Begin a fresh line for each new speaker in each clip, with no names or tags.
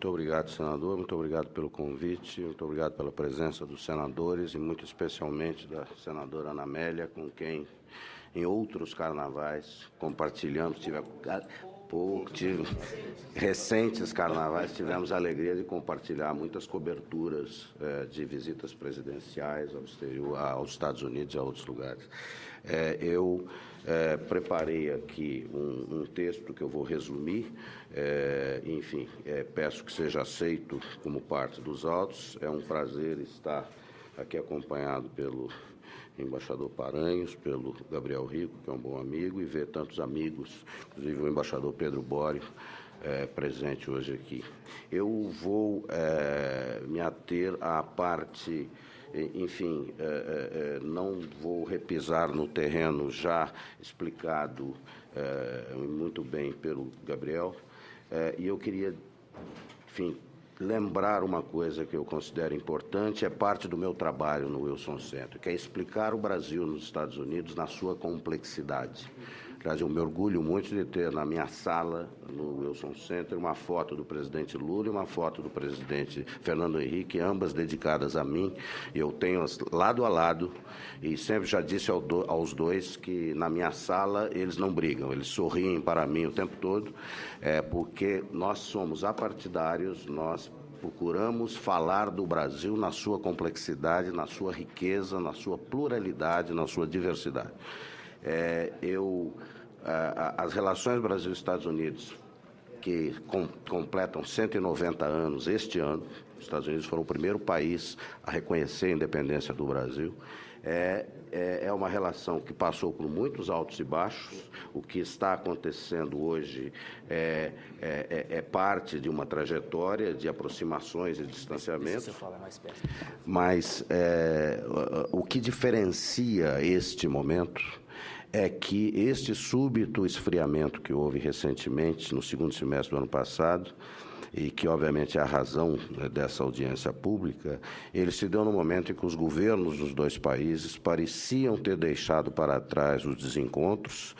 Muito obrigado, senador. Muito obrigado pelo convite. Muito obrigado pela presença dos senadores e, muito especialmente, da senadora Ana Amélia, com quem, em outros carnavais, compartilhamos. Recentes carnavais, tivemos a alegria de compartilhar muitas coberturas de visitas presidenciais ao exterior, aos Estados Unidos e a outros lugares. Eu preparei aqui um texto que eu vou resumir, enfim, peço que seja aceito como parte dos autos. É um prazer estar aqui acompanhado pelo embaixador Paranhos, pelo Gabriel Rico, que é um bom amigo, e ver tantos amigos, inclusive o embaixador Pedro Bório, presente hoje aqui. Eu vou me ater à parte, enfim, não vou repisar no terreno já explicado muito bem pelo Gabriel, e eu queria, enfim, lembrar uma coisa que eu considero importante, é parte do meu trabalho no Wilson Center, que é explicar o Brasil nos Estados Unidos na sua complexidade. Aliás, eu me orgulho muito de ter na minha sala, no Wilson Center, uma foto do presidente Lula e uma foto do presidente Fernando Henrique, ambas dedicadas a mim. Eu tenho lado a lado e sempre já disse aos dois que na minha sala eles não brigam, eles sorriem para mim o tempo todo, porque nós somos apartidários, nós procuramos falar do Brasil na sua complexidade, na sua riqueza, na sua pluralidade, na sua diversidade. As relações Brasil-Estados Unidos, que completam 190 anos este ano, os Estados Unidos foram o primeiro país a reconhecer a independência do Brasil, é uma relação que passou por muitos altos e baixos. O que está acontecendo hoje é parte de uma trajetória de aproximações e distanciamentos. Mas o que diferencia este momento é que este súbito esfriamento que houve recentemente, no segundo semestre do ano passado, e que, obviamente, é a razão dessa audiência pública, ele se deu no momento em que os governos dos dois países pareciam ter deixado para trás os desencontros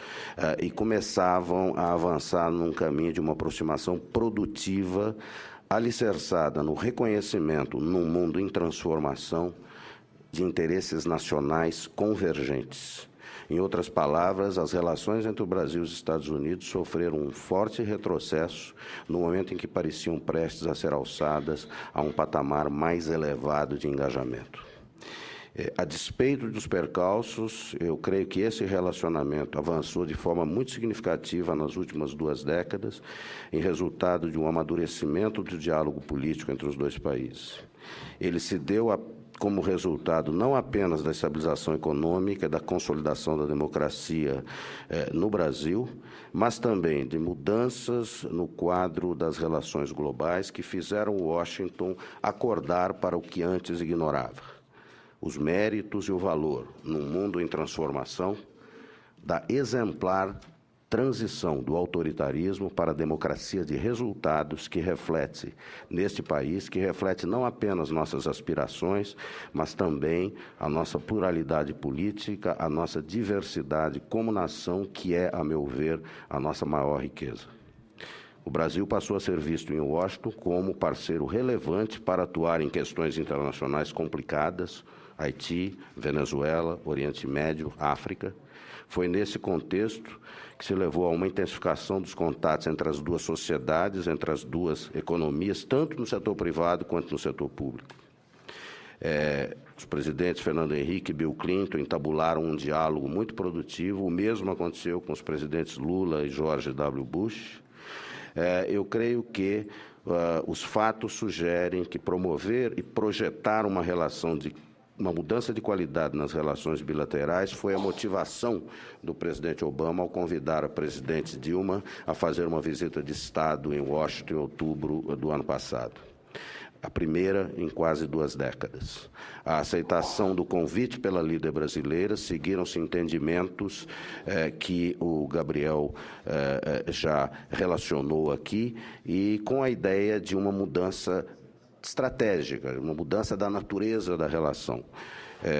e começavam a avançar num caminho de uma aproximação produtiva, alicerçada no reconhecimento, num mundo em transformação, de interesses nacionais convergentes. Em outras palavras, as relações entre o Brasil e os Estados Unidos sofreram um forte retrocesso no momento em que pareciam prestes a ser alçadas a um patamar mais elevado de engajamento. A despeito dos percalços, eu creio que esse relacionamento avançou de forma muito significativa nas últimas 2 décadas, em resultado de um amadurecimento do diálogo político entre os dois países. Ele se deu como resultado não apenas da estabilização econômica e da consolidação da democracia no Brasil, mas também de mudanças no quadro das relações globais que fizeram Washington acordar para o que antes ignorava: os méritos e o valor, num mundo em transformação, da exemplar transição do autoritarismo para a democracia de resultados que reflete, neste país, que reflete não apenas nossas aspirações, mas também a nossa pluralidade política, a nossa diversidade como nação, que é, a meu ver, a nossa maior riqueza. O Brasil passou a ser visto em Washington como parceiro relevante para atuar em questões internacionais complicadas, Haiti, Venezuela, Oriente Médio, África. Foi nesse contexto que se levou a uma intensificação dos contatos entre as duas sociedades, entre as duas economias, tanto no setor privado quanto no setor público. Os presidentes Fernando Henrique e Bill Clinton entabularam um diálogo muito produtivo. O mesmo aconteceu com os presidentes Lula e George W. Bush. Eu creio que os fatos sugerem que promover e projetar uma mudança de qualidade nas relações bilaterais foi a motivação do presidente Obama ao convidar a presidente Dilma a fazer uma visita de Estado em Washington em outubro do ano passado. A primeira em quase 2 décadas. A aceitação do convite pela líder brasileira, seguiram-se entendimentos que o Gabriel já relacionou aqui, e com a ideia de uma mudança estratégica, uma mudança da natureza da relação.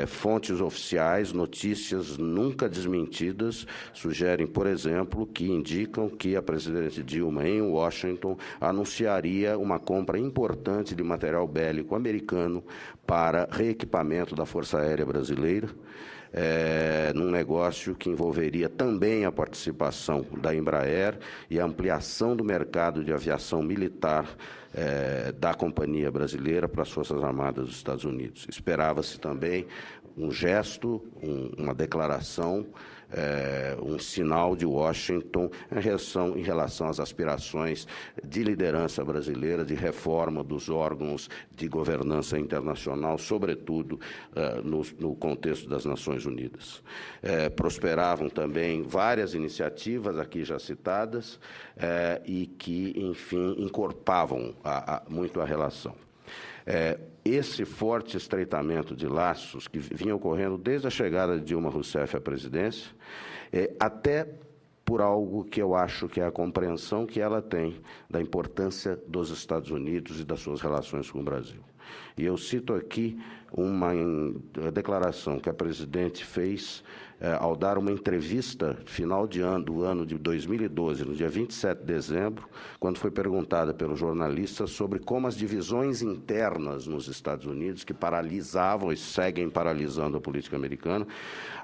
Fontes oficiais, notícias nunca desmentidas, sugerem, por exemplo, que indicam que a presidente Dilma, em Washington, anunciaria uma compra importante de material bélico americano para reequipamento da Força Aérea Brasileira, num negócio que envolveria também a participação da Embraer e a ampliação do mercado de aviação militar da Companhia Brasileira para as Forças Armadas dos Estados Unidos. Esperava-se também um gesto, uma declaração, um sinal de Washington em relação às aspirações de liderança brasileira, de reforma dos órgãos de governança internacional, sobretudo no contexto das Nações Unidas. Prosperavam também várias iniciativas aqui já citadas e que, enfim, encorpavam muito a relação. Esse forte estreitamento de laços que vinha ocorrendo desde a chegada de Dilma Rousseff à presidência, até por algo que eu acho que é a compreensão que ela tem da importância dos Estados Unidos e das suas relações com o Brasil. E eu cito aqui uma declaração que a presidente fez ao dar uma entrevista final do ano de 2012, no dia 27 de dezembro, quando foi perguntada pelo jornalista sobre como as divisões internas nos Estados Unidos, que paralisavam e seguem paralisando a política americana,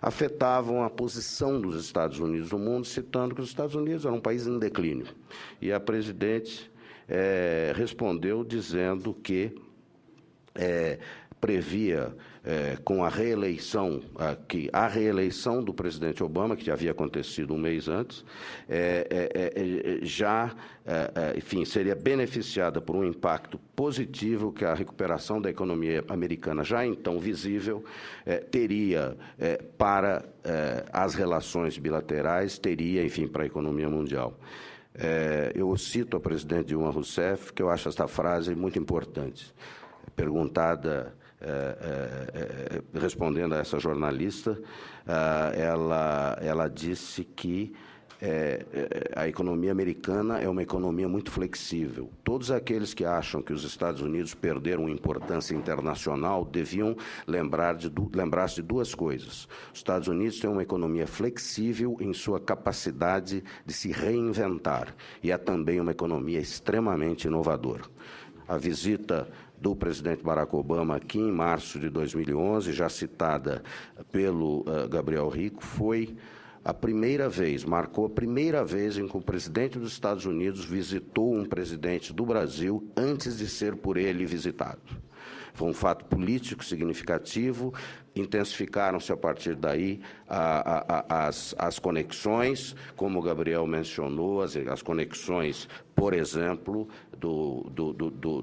afetavam a posição dos Estados Unidos no mundo, citando que os Estados Unidos eram um país em declínio. E a presidente respondeu dizendo que previa com a reeleição, a reeleição do presidente Obama, que já havia acontecido um mês antes, enfim, seria beneficiada por um impacto positivo que a recuperação da economia americana, já então visível, teria para as relações bilaterais, teria, enfim, para a economia mundial. Eu cito a presidente Dilma Rousseff, que eu acho esta frase muito importante. Perguntada, respondendo a essa jornalista, ela disse que a economia americana é uma economia muito flexível. Todos aqueles que acham que os Estados Unidos perderam importância internacional deviam lembrar-se de duas coisas. Os Estados Unidos têm uma economia flexível em sua capacidade de se reinventar e é também uma economia extremamente inovadora. A visita do presidente Barack Obama aqui em março de 2011, já citada pelo Gabriel Rico, foi a primeira vez, marcou a primeira vez em que o presidente dos Estados Unidos visitou um presidente do Brasil antes de ser por ele visitado. Foi um fato político significativo, intensificaram-se a partir daí as conexões, como o Gabriel mencionou, as conexões, por exemplo,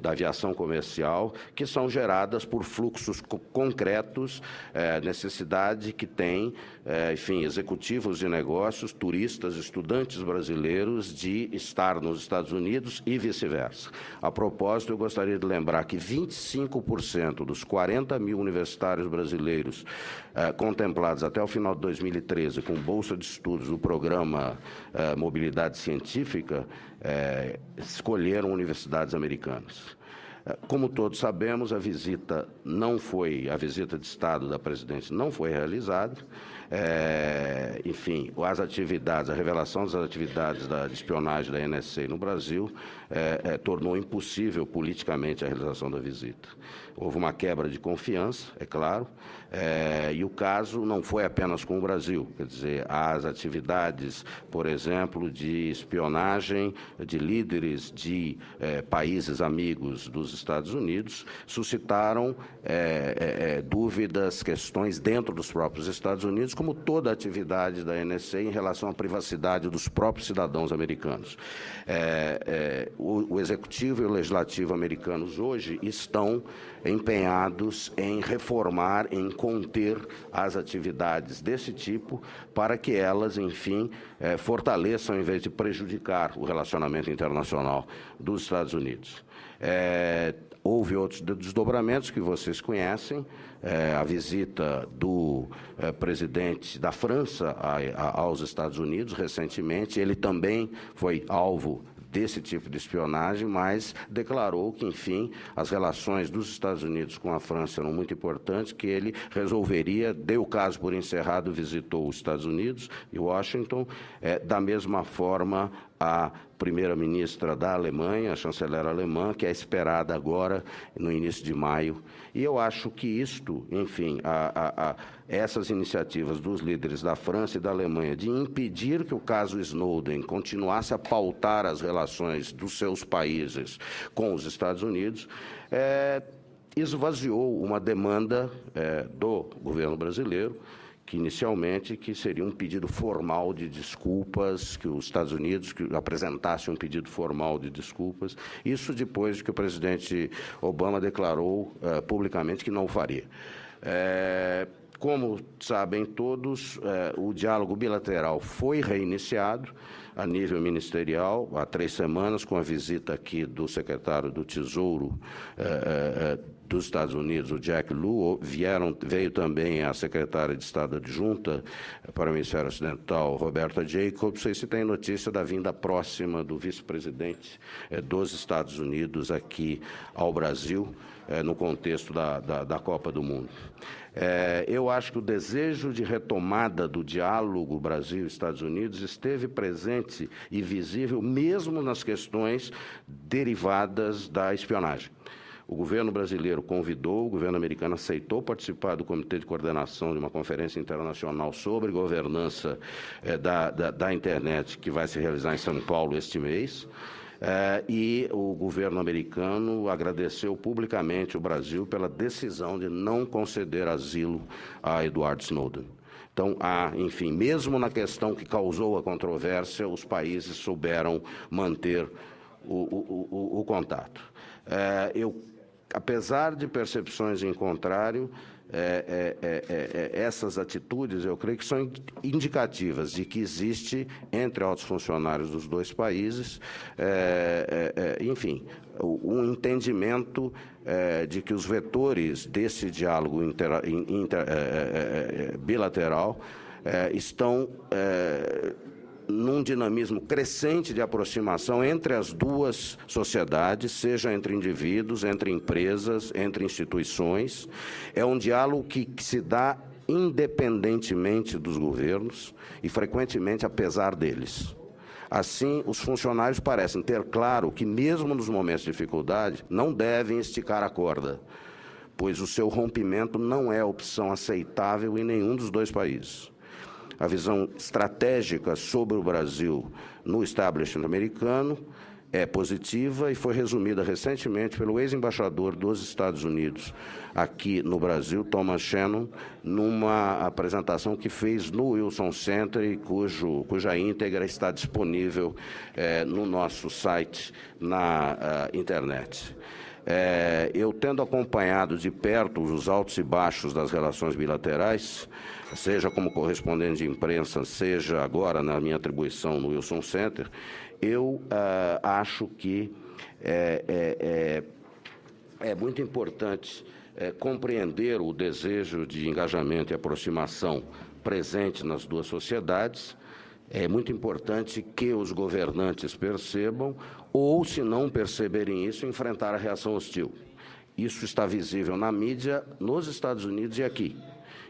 da aviação comercial, que são geradas por fluxos concretos, necessidade que tem, enfim, executivos de negócios, turistas, estudantes brasileiros de estar nos Estados Unidos e vice-versa. A propósito, eu gostaria de lembrar que 25% dos 40 mil universitários brasileiros contemplados até o final de 2013 com bolsa de estudos do programa Mobilidade Científica, escolheram universidades americanas. Como todos sabemos, a visita de Estado da presidente não foi realizada. Enfim, a revelação das atividades de espionagem da NSA no Brasil tornou impossível politicamente a realização da visita. Houve uma quebra de confiança, é claro, e o caso não foi apenas com o Brasil. Quer dizer, as atividades, por exemplo, de espionagem de líderes de países amigos dos Estados Unidos suscitaram dúvidas, questões dentro dos próprios Estados Unidos, como toda a atividade da NSA em relação à privacidade dos próprios cidadãos americanos. O Executivo e o Legislativo americanos hoje estão empenhados em reformar, em conter as atividades desse tipo, para que elas, enfim, fortaleçam, em vez de prejudicar o relacionamento internacional dos Estados Unidos. Houve outros desdobramentos que vocês conhecem, a visita do presidente da França aos Estados Unidos recentemente, ele também foi alvo desse tipo de espionagem, mas declarou que, enfim, as relações dos Estados Unidos com a França eram muito importantes, que ele resolveria, deu o caso por encerrado, visitou os Estados Unidos e Washington. Da mesma forma, a primeira-ministra da Alemanha, a chanceler alemã, que é esperada agora no início de maio. E eu acho que isto, enfim, essas iniciativas dos líderes da França e da Alemanha de impedir que o caso Snowden continuasse a pautar as relações dos seus países com os Estados Unidos, esvaziou uma demanda do governo brasileiro, que inicialmente seria um pedido formal de desculpas, que os Estados Unidos apresentassem um pedido formal de desculpas, isso depois de que o presidente Obama declarou publicamente que não o faria. Como sabem todos, o diálogo bilateral foi reiniciado a nível ministerial há 3 semanas, com a visita aqui do secretário do Tesouro dos Estados Unidos, o Jack Lew. Veio também a secretária de Estado adjunta para o Ministério Ocidental, Roberta Jacobs. Não sei se tem notícia da vinda próxima do vice-presidente dos Estados Unidos aqui ao Brasil, no contexto da Copa do Mundo. Eu acho que o desejo de retomada do diálogo Brasil-Estados Unidos esteve presente e visível mesmo nas questões derivadas da espionagem. O governo brasileiro convidou, o governo americano aceitou participar do Comitê de Coordenação de uma conferência internacional sobre governança da internet, que vai se realizar em São Paulo este mês. E o governo americano agradeceu publicamente o Brasil pela decisão de não conceder asilo a Edward Snowden. Então, enfim, mesmo na questão que causou a controvérsia, os países souberam manter o contato. Apesar de percepções em contrário, essas atitudes, eu creio que são indicativas de que existe, entre altos funcionários dos dois países, enfim, um entendimento de que os vetores desse diálogo bilateral estão num dinamismo crescente de aproximação entre as duas sociedades, seja entre indivíduos, entre empresas, entre instituições. É um diálogo que se dá independentemente dos governos e, frequentemente, apesar deles. Assim, os funcionários parecem ter claro que, mesmo nos momentos de dificuldade, não devem esticar a corda, pois o seu rompimento não é opção aceitável em nenhum dos dois países. A visão estratégica sobre o Brasil no establishment americano é positiva e foi resumida recentemente pelo ex-embaixador dos Estados Unidos aqui no Brasil, Thomas Shannon, numa apresentação que fez no Wilson Center e cuja íntegra está disponível no nosso site, na internet. Eu, tendo acompanhado de perto os altos e baixos das relações bilaterais, seja como correspondente de imprensa, seja agora na minha atribuição no Wilson Center, eu acho que é muito importante compreender o desejo de engajamento e aproximação presente nas duas sociedades. É muito importante que os governantes percebam, ou, se não perceberem isso, enfrentar a reação hostil. Isso está visível na mídia, nos Estados Unidos e aqui.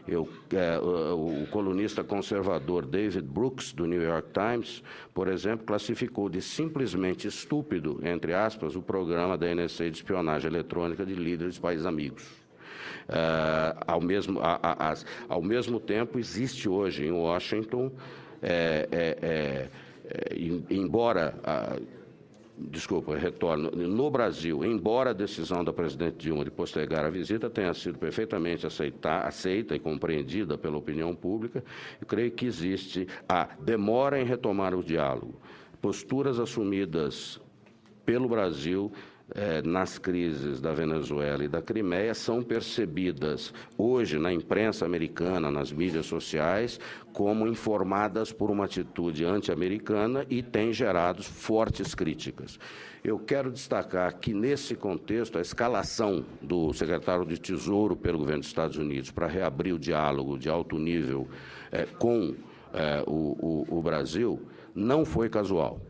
O colunista conservador David Brooks, do New York Times, por exemplo, classificou de simplesmente estúpido, entre aspas, o programa da NSA de espionagem eletrônica de líderes de países amigos. Ao mesmo tempo, existe hoje em Washington, retorno. No Brasil, embora a decisão da presidente Dilma de postergar a visita tenha sido perfeitamente aceita e compreendida pela opinião pública, eu creio que existe a demora em retomar o diálogo, posturas assumidas pelo Brasil nas crises da Venezuela e da Crimeia são percebidas hoje na imprensa americana, nas mídias sociais, como informadas por uma atitude anti-americana e têm gerado fortes críticas. Eu quero destacar que, nesse contexto, a escalação do secretário de Tesouro pelo governo dos Estados Unidos para reabrir o diálogo de alto nível com o Brasil não foi casual.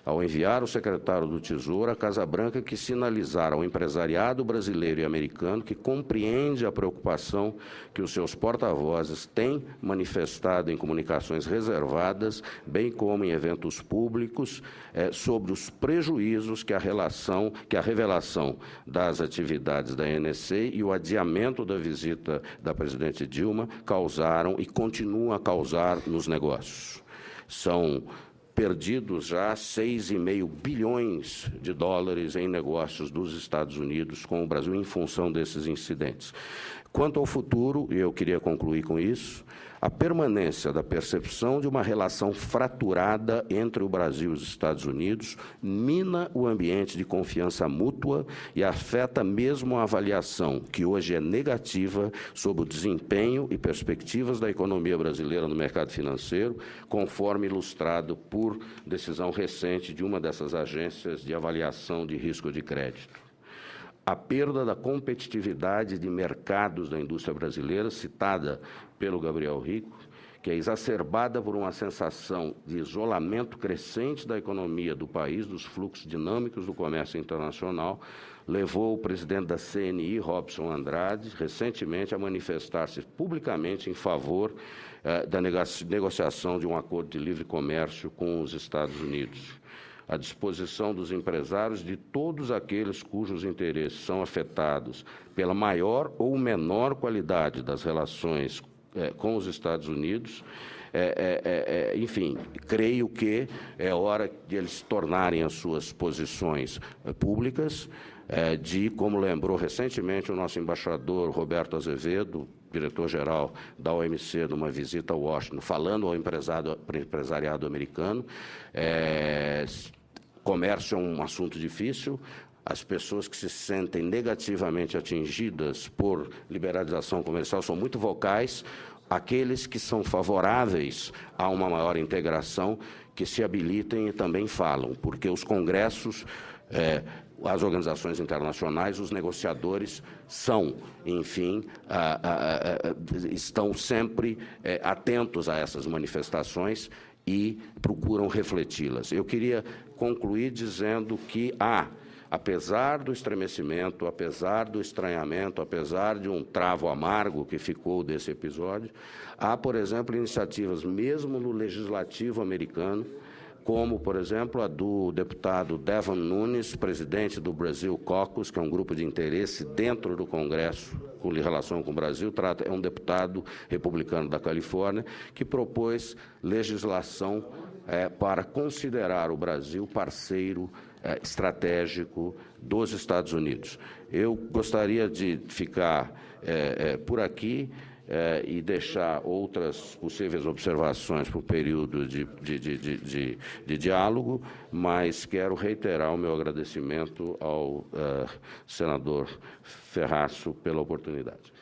ao enviar o secretário do Tesouro à Casa Branca, que sinalizar ao empresariado brasileiro e americano que compreende a preocupação que os seus porta-vozes têm manifestado em comunicações reservadas, bem como em eventos públicos, sobre os prejuízos que a revelação das atividades da NSA e o adiamento da visita da presidente Dilma causaram e continuam a causar nos negócios. São perdidos já 6,5 bilhões de dólares em negócios dos Estados Unidos com o Brasil em função desses incidentes. Quanto ao futuro, e eu queria concluir com isso, a permanência da percepção de uma relação fraturada entre o Brasil e os Estados Unidos mina o ambiente de confiança mútua e afeta mesmo a avaliação, que hoje é negativa, sobre o desempenho e perspectivas da economia brasileira no mercado financeiro, conforme ilustrado por decisão recente de uma dessas agências de avaliação de risco de crédito. A perda da competitividade de mercados da indústria brasileira, citada pelo Gabriel Rico, que é exacerbada por uma sensação de isolamento crescente da economia do país, dos fluxos dinâmicos do comércio internacional, levou o presidente da CNI, Robson Andrade, recentemente a manifestar-se publicamente em favor da negociação de um acordo de livre comércio com os Estados Unidos. À disposição dos empresários de todos aqueles cujos interesses são afetados pela maior ou menor qualidade das relações com os Estados Unidos. Enfim, creio que é hora de eles tornarem as suas posições públicas, como lembrou recentemente o nosso embaixador Roberto Azevedo, diretor-geral da OMC, numa visita a Washington, falando ao empresariado americano. Comércio é um assunto difícil. As pessoas que se sentem negativamente atingidas por liberalização comercial são muito vocais. Aqueles que são favoráveis a uma maior integração, que se habilitem e também falam, porque os congressos, as organizações internacionais, os negociadores são, enfim, estão sempre atentos a essas manifestações e procuram refleti-las. Eu queria concluir dizendo que apesar do estremecimento, apesar do estranhamento, apesar de um travo amargo que ficou desse episódio, há, por exemplo, iniciativas mesmo no legislativo americano, como, por exemplo, a do deputado Devon Nunes, presidente do Brasil Caucus, que é um grupo de interesse dentro do Congresso com relação com o Brasil, é um deputado republicano da Califórnia, que propôs legislação para considerar o Brasil parceiro estratégico dos Estados Unidos. Eu gostaria de ficar por aqui e deixar outras possíveis observações para o período de diálogo, mas quero reiterar o meu agradecimento ao senador Ferraço pela oportunidade.